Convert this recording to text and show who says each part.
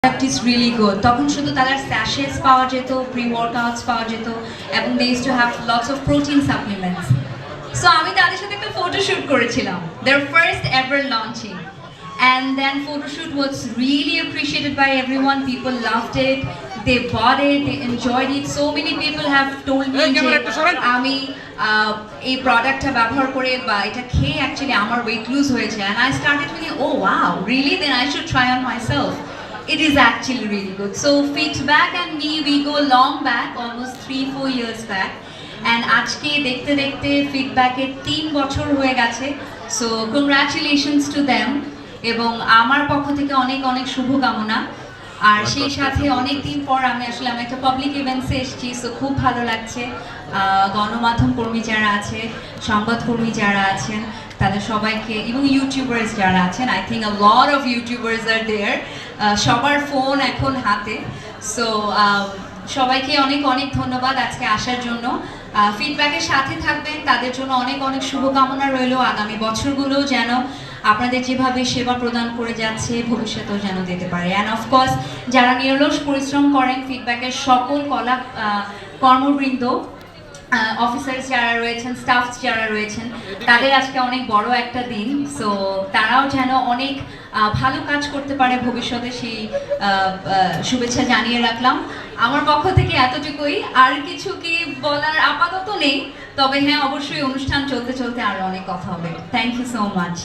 Speaker 1: Product is really good. তখন শুধু তাদের sachets পাওয়া যেত, pre-workouts পাওয়া যেত এবং they used to have lots of protein supplements. So আমি তাদের সাথে একটা photoshoot করেছিলাম. Their first ever launching. And then photoshoot was really appreciated by everyone. People loved it. They bought it. They enjoyed it. So many people have told me যে আমি এই প্রোডাক্টটা ব্যবহার করে বা এটা খেয়ে অ্যাকচুয়ালি আমার weight lose হয়েছে. And I started thinking, oh wow, really? Then I should try on myself. It is actually really good. So feedback and me, we go long back, almost 3-4 years back. And আজকে দেখতে দেখতে ফিডব্যাকের 3 বছর হয়ে গেছে. So congratulations to them. এবং আমার পক্ষ থেকে অনেক অনেক শুভকামনা। আর সেই সাথে অনেক দিন পর আমি একটা পাবলিক ইভেন্টসে এসেছি, সো খুব ভালো লাগছে। গণমাধ্যম কর্মী যারা আছে, সংবাদকর্মী যারা আছেন, তাদের সবাইকে এবং ইউটিউবার্স যারা আছেন, I think a lot of YouTubers are there, সবার ফোন এখন হাতে। সো সবাইকে অনেক অনেক ধন্যবাদ আজকে আসার জন্য। ফিডব্যাকের সাথে থাকবেন, তাদের জন্য অনেক অনেক শুভকামনা রইল। আগামী বছরগুলো যেন আপনাদের যেভাবে সেবা প্রদান করে যাচ্ছে ভবিষ্যতেও যেন দিতে পারে। অ্যান্ড অফকোর্স যারা নিরলস পরিশ্রম করেন, ফিডব্যাকের সকল কর্মবৃন্দ, অফিসার্স যারা রয়েছেন, স্টাফ যারা রয়েছেন, তাদের আজকে অনেক বড় একটা দিন। সো তারাও যেন অনেক ভালো কাজ করতে পারে ভবিষ্যতে, সেই শুভেচ্ছা জানিয়ে রাখলাম। আমার পক্ষ থেকে এতটুকুই, আর কিছু কি বলার আপাতত নেই, তবে হ্যাঁ অবশ্যই অনুষ্ঠান চলতে চলতে আরও অনেক কথা হবে। Thank you so much.